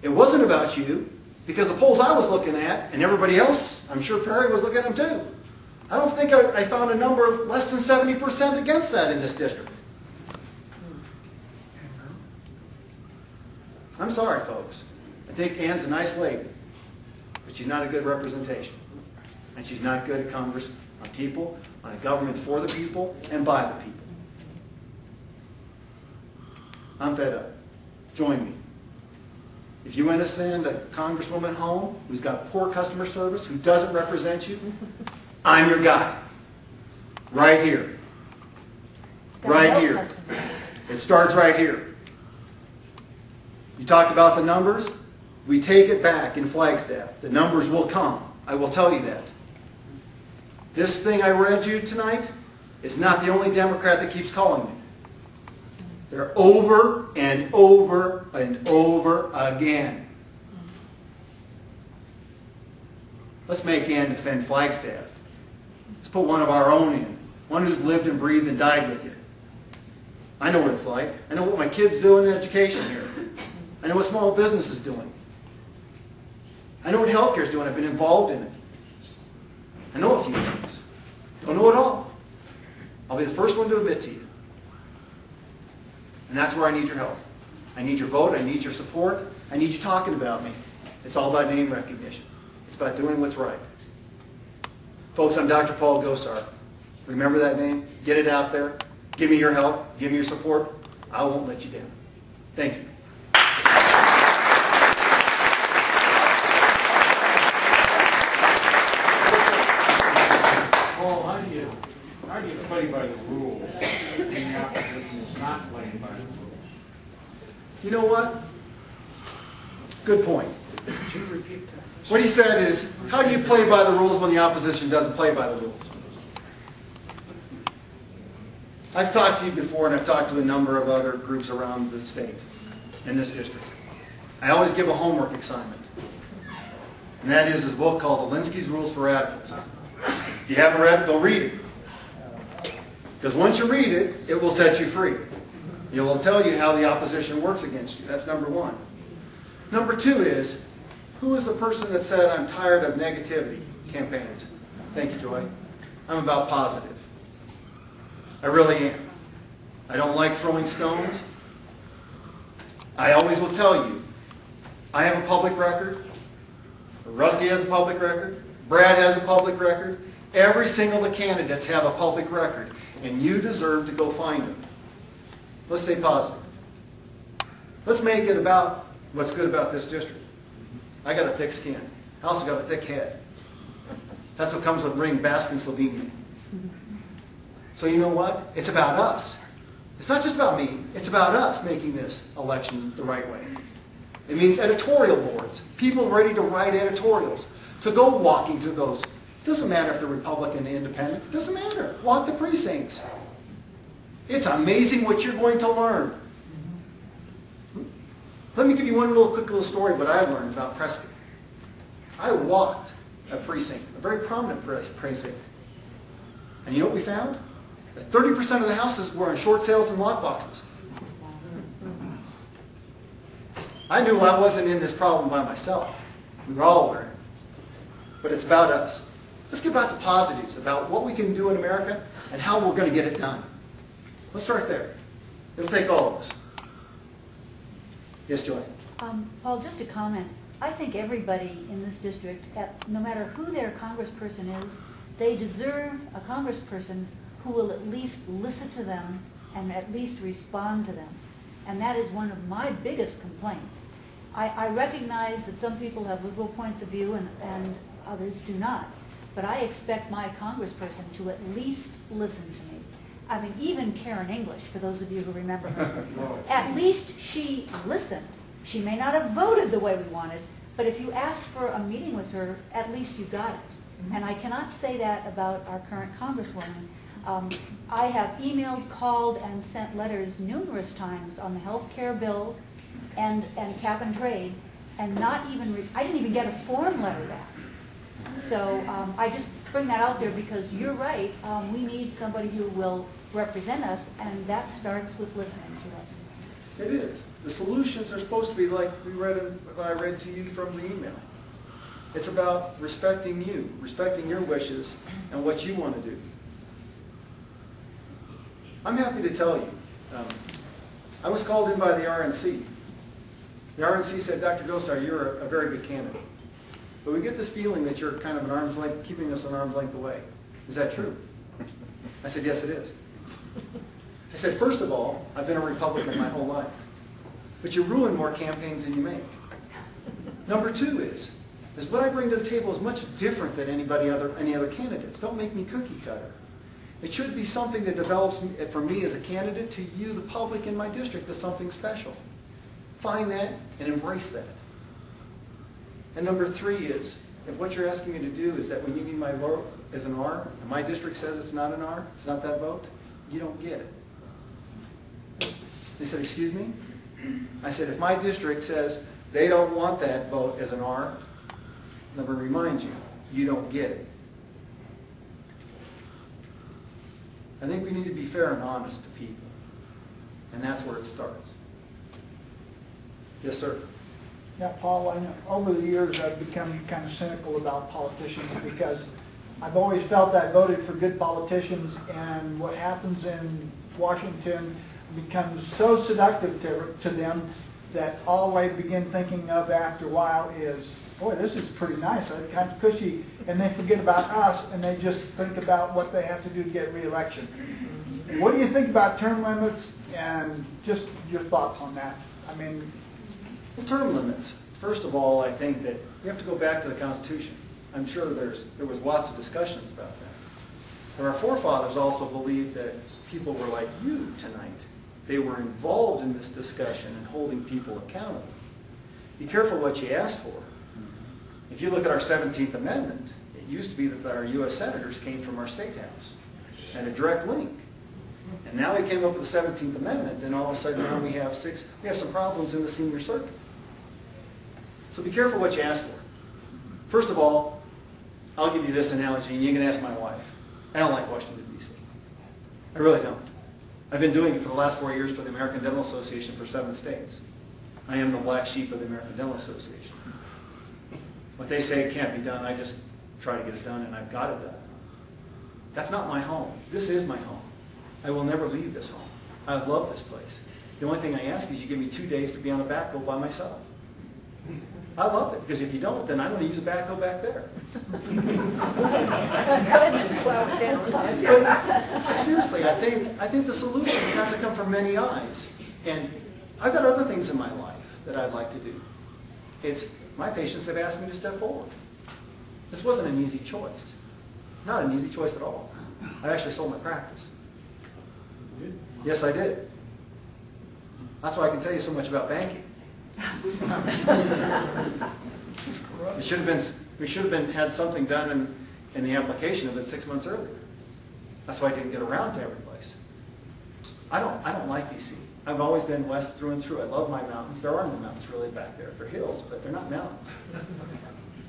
It wasn't about you, because the polls I was looking at, and everybody else, I'm sure Perry was looking at them too. I don't think I found a number less than 70% against that in this district. I'm sorry, folks. I think Ann's a nice lady, but she's not a good representation. And she's not good at Congress on people, on a government for the people and by the people. I'm fed up. Join me. If you want to send a congresswoman home who's got poor customer service, who doesn't represent you, I'm your guy. Right here. Right here. It starts right here. You talked about the numbers. We take it back in Flagstaff. The numbers will come. I will tell you that. This thing I read you tonight is not the only Democrat that keeps calling me. They're over and over and over again. Let's make Ann defend Flagstaff. Let's put one of our own in. One who's lived and breathed and died with you. I know what it's like. I know what my kids do in education here. I know what small business is doing. I know what healthcare is doing. I've been involved in it. I know a few things. Don't know it all. I'll be the first one to admit to you. And that's where I need your help. I need your vote. I need your support. I need you talking about me. It's all about name recognition. It's about doing what's right. Folks, I'm Dr. Paul Gosar. Remember that name? Get it out there. Give me your help. Give me your support. I won't let you down. Thank you. Paul, how do you play by the rules when the opposition is not playing by the rules? You know what? Good point. What he said is, how do you play by the rules when the opposition doesn't play by the rules? I've talked to you before, and I've talked to a number of other groups around the state, in this district. I always give a homework assignment. And that is this book called Alinsky's Rules for Radicals. If you haven't read it, go read it. Because once you read it, it will set you free. It will tell you how the opposition works against you. That's number one. Number two is, who is the person that said, I'm tired of negativity campaigns? Thank you, Joy. I'm about positive. I really am. I don't like throwing stones. I always will tell you, I have a public record. Rusty has a public record. Brad has a public record. Every single of the candidates have a public record. And you deserve to go find them. Let's stay positive. Let's make it about what's good about this district. I got a thick skin. I also got a thick head. That's what comes with bringing Baskin Slovenia. So you know what? It's about us. It's not just about me. It's about us making this election the right way. It means editorial boards, people ready to write editorials, to go walking to those. It doesn't matter if they're Republican or Independent. It doesn't matter. Walk the precincts. It's amazing what you're going to learn. Let me give you one quick little story of what I've learned about Prescott. I walked a precinct, a very prominent precinct. And you know what we found? That 30% of the houses were on short sales and lot boxes. I knew I wasn't in this problem by myself. We were all learning. But it's about us. Let's get back to positives, about what we can do in America and how we're going to get it done. Let's start there. It'll take all of us. Yes, Joy? Paul, just a comment. I think everybody in this district, no matter who their congressperson is, they deserve a congressperson who will at least listen to them and at least respond to them. And that is one of my biggest complaints. I recognize that some people have liberal points of view and others do not. But I expect my congressperson to at least listen to me. I mean, even Karen English, for those of you who remember her, at least she listened. She may not have voted the way we wanted, but if you asked for a meeting with her, at least you got it. And I cannot say that about our current congresswoman. I have emailed, called, and sent letters numerous times on the health care bill and cap and trade, and not even, I didn't even get a form letter back. So I just bring that out there because you're right. We need somebody who will represent us, and that starts with listening to us. It is. The solutions are supposed to be like what I read to you from the email. It's about respecting you, respecting your wishes and what you want to do. I'm happy to tell you, I was called in by the RNC. The RNC said, Dr. Gosar, you're a very good candidate. But we get this feeling that you're kind of an arm's length, keeping us an arm's length away. Is that true? I said, yes, it is. I said, first of all, I've been a Republican my whole life. But you ruin more campaigns than you make. Number two is what I bring to the table is much different than any other candidates. Don't make me cookie cutter. It should be something that develops for me as a candidate to you, the public in my district, as something special. Find that and embrace that. And number three is, if what you're asking me to do is that when you need my vote as an R, and my district says it's not an R, it's not that vote, you don't get it. They said, excuse me? I said, if my district says they don't want that vote as an R, let me remind you, you don't get it. I think we need to be fair and honest to people. And that's where it starts. Yes, sir. Yeah, Paul, I know over the years I've become kind of cynical about politicians because I've always felt I voted for good politicians, and what happens in Washington becomes so seductive to them that all I begin thinking of after a while is, boy, this is pretty nice, it's kind of cushy, and they forget about us and they just think about what they have to do to get re-election. What do you think about term limits and just your thoughts on that? I mean, well, term limits. First of all, I think that we have to go back to the Constitution. I'm sure there was lots of discussions about that. But our forefathers also believed that people were like you tonight. They were involved in this discussion and holding people accountable. Be careful what you ask for. If you look at our 17th Amendment, it used to be that our U.S. senators came from our state house and a direct link. And now we came up with the 17th Amendment, and all of a sudden now we have some problems in the senior circuit. So be careful what you ask for. First of all, I'll give you this analogy, and you can ask my wife. I don't like Washington, D.C. I really don't. I've been doing it for the last 4 years for the American Dental Association for 7 states. I am the black sheep of the American Dental Association. What they say can't be done, I just try to get it done, and I've got it done. That's not my home. This is my home. I will never leave this home. I love this place. The only thing I ask is you give me 2 days to be on a backhoe by myself. I love it, because if you don't, then I'm going to use a backhoe back there. But seriously, I think the solutions have to come from many eyes. And I've got other things in my life that I'd like to do. My patients have asked me to step forward. This wasn't an easy choice. Not an easy choice at all. I actually sold my practice. Yes, I did. That's why I can tell you so much about banking. We should have had something done in the application of it 6 months earlier. That's why I didn't get around to every place. I don't like D.C. I've always been west through and through. I love my mountains. There are no mountains really back there. They're hills, but they're not mountains.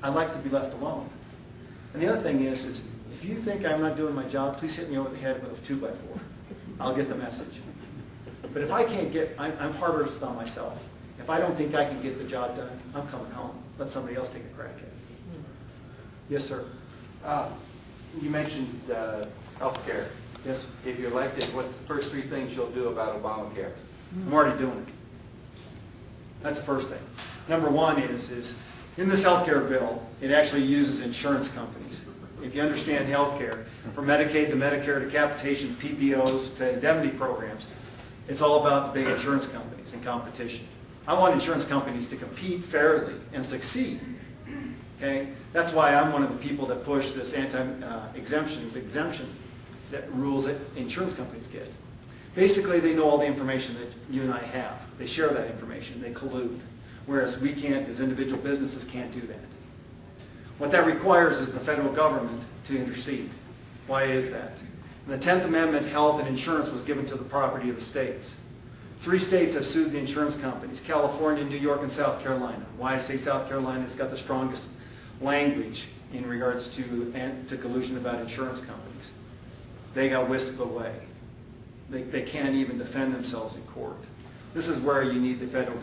I like to be left alone. And the other thing is if you think I'm not doing my job, please hit me over the head with a 2x4. I'll get the message. But if I can't I'm hardest on myself. If I don't think I can get the job done, I'm coming home. Let somebody else take a crack at it. Yes, sir. You mentioned health care. Yes. If you're elected, what's the first 3 things you'll do about Obamacare? I'm already doing it. That's the first thing. Number one is in this health care bill, it actually uses insurance companies. If you understand health care, from Medicaid to Medicare to capitation, PPOs to indemnity programs, it's all about the big insurance companies and competition. I want insurance companies to compete fairly and succeed. Okay? That's why I'm one of the people that push this exemption that rules that insurance companies get. Basically, they know all the information that you and I have. They share that information. They collude. Whereas we can't, as individual businesses, can't do that. What that requires is the federal government to intercede. Why is that? In the 10th Amendment, health and insurance was given to the property of the states. 3 states have sued the insurance companies: California, New York, and South Carolina. Why I say South Carolina? It's got the strongest language in regards to collusion about insurance companies. They got whisked away. They can't even defend themselves in court. This is where you need the federal government